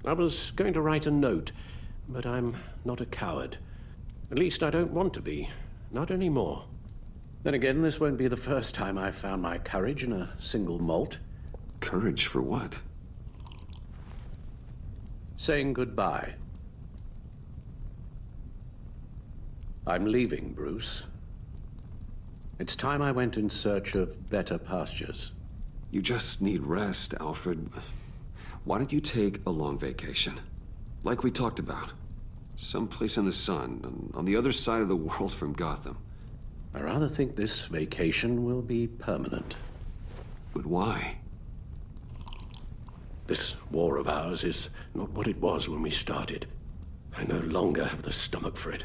I was going to write a note, but I'm not a coward. At least I don't want to be. Not anymore. Then again, this won't be the first time I've found my courage in a single molt. Courage for what? Saying goodbye. I'm leaving, Bruce. It's time I went in search of better pastures. You just need rest, Alfred. Why don't you take a long vacation? Like we talked about. Someplace in the sun, on the other side of the world from Gotham. I rather think this vacation will be permanent. But why? This war of ours is not what it was when we started. I no longer have the stomach for it.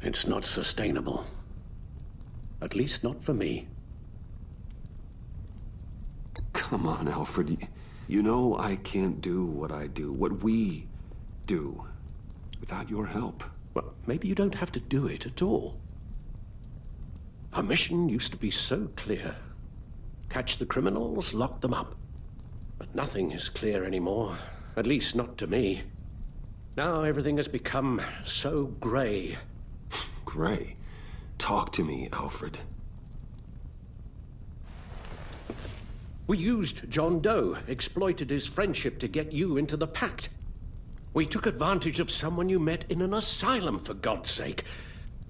It's not sustainable. At least not for me. Come on, Alfred. You know I can't do what I do, what we do, without your help. Well, maybe you don't have to do it at all. Our mission used to be so clear. Catch the criminals, lock them up. But nothing is clear anymore, at least not to me. Now everything has become so gray. Gray? Talk to me, Alfred. We used John Doe, exploited his friendship to get you into the pact. We took advantage of someone you met in an asylum, for God's sake.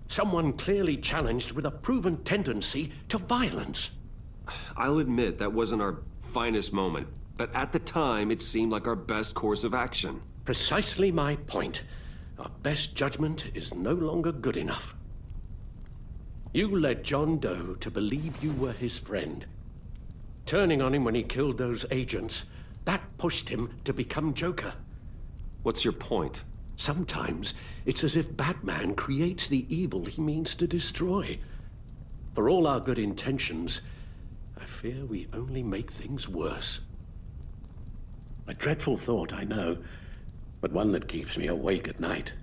Someone clearly challenged with a proven tendency to violence. I'll admit that wasn't our finest moment, but at the time it seemed like our best course of action. Precisely my point. Our best judgment is no longer good enough. You led John Doe to believe you were his friend. Turning on him when he killed those agents, that pushed him to become Joker. What's your point? Sometimes it's as if Batman creates the evil he means to destroy. For all our good intentions, I fear we only make things worse. A dreadful thought, I know, but one that keeps me awake at night.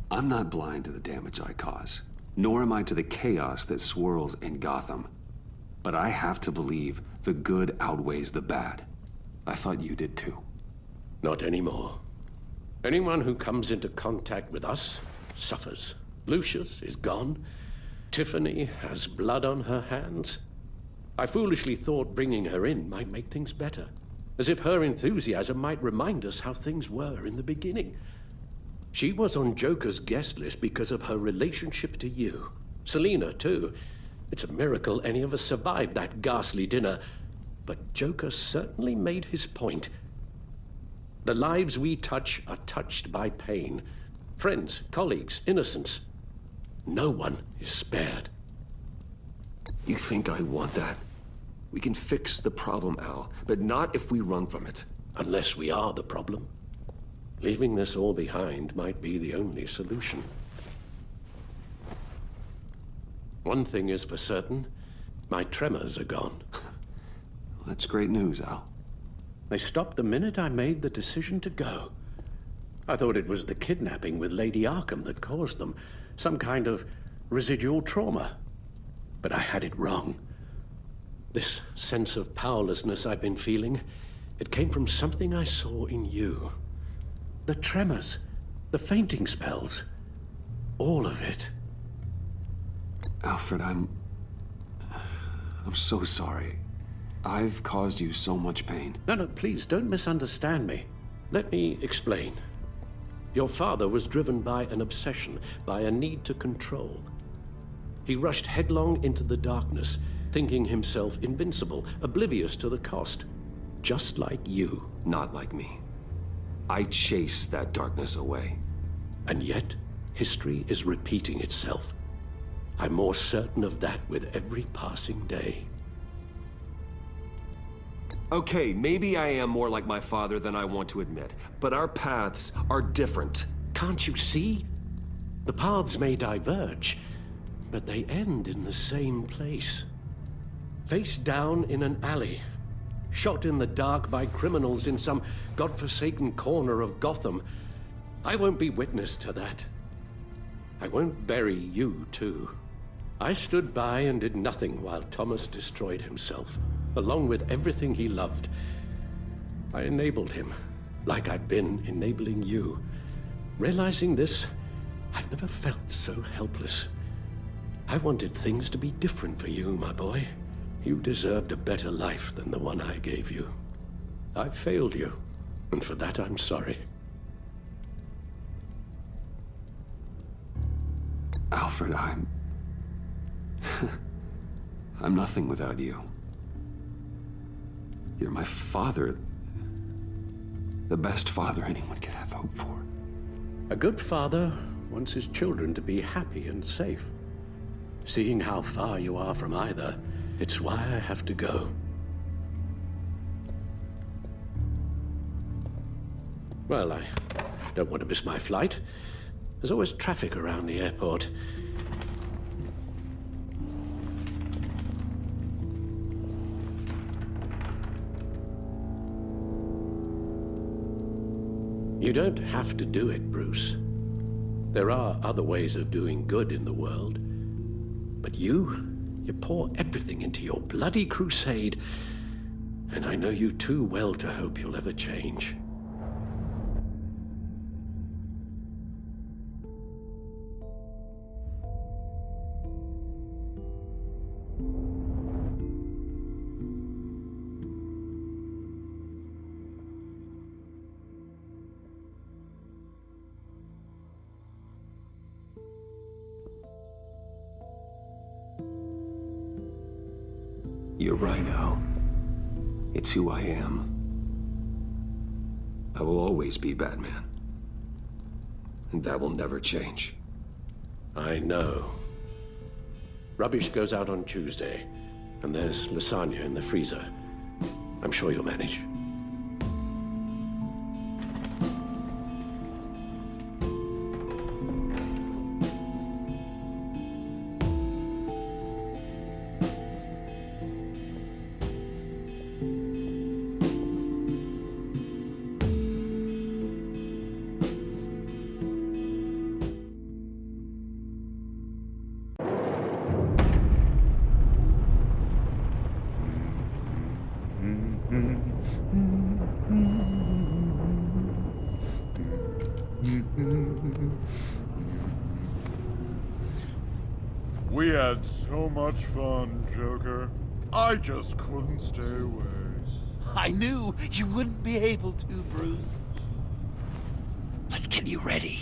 I'm not blind to the damage I cause, nor am I to the chaos that swirls in Gotham. But I have to believe the good outweighs the bad. I thought you did too. Not anymore. Anyone who comes into contact with us suffers. Lucius is gone. Tiffany has blood on her hands. I foolishly thought bringing her in might make things better, as if her enthusiasm might remind us how things were in the beginning. She was on Joker's guest list because of her relationship to you. Selina, too. It's a miracle any of us survived that ghastly dinner, but Joker certainly made his point. The lives we touch are touched by pain. Friends, colleagues, innocents. No one is spared. You think I want that? We can fix the problem, Al, but not if we run from it. Unless we are the problem. Leaving this all behind might be the only solution. One thing is for certain, my tremors are gone. That's great news, Al. They stopped the minute I made the decision to go. I thought it was the kidnapping with Lady Arkham that caused them, some kind of residual trauma. But I had it wrong. This sense of powerlessness I've been feeling, it came from something I saw in you. The tremors, the fainting spells, all of it. Alfred, I'm so sorry. I've caused you so much pain. No, please, don't misunderstand me. Let me explain. Your father was driven by an obsession, by a need to control. He rushed headlong into the darkness, thinking himself invincible, oblivious to the cost. Just like you. Not like me. I chased that darkness away. And yet, history is repeating itself. I'm more certain of that with every passing day. Okay, maybe I am more like my father than I want to admit, but our paths are different. Can't you see? The paths may diverge, but they end in the same place. Face down in an alley, shot in the dark by criminals in some godforsaken corner of Gotham. I won't be witness to that. I won't bury you, too. I stood by and did nothing while Thomas destroyed himself, along with everything he loved. I enabled him, like I've been enabling you. Realizing this, I've never felt so helpless. I wanted things to be different for you, my boy. You deserved a better life than the one I gave you. I failed you, and for that I'm sorry. Alfred, I'm nothing without you. You're my father. The best father anyone could have hope for. A good father wants his children to be happy and safe. Seeing how far you are from either, it's why I have to go. Well, I don't want to miss my flight. There's always traffic around the airport. You don't have to do it, Bruce. There are other ways of doing good in the world. But you pour everything into your bloody crusade, and I know you too well to hope you'll ever change. You're right, Al. It's who I am. I will always be Batman. And that will never change. I know. Rubbish goes out on Tuesday, and there's lasagna in the freezer. I'm sure you'll manage. We had so much fun, Joker. I just couldn't stay away. I knew you wouldn't be able to, Bruce. Let's get you ready.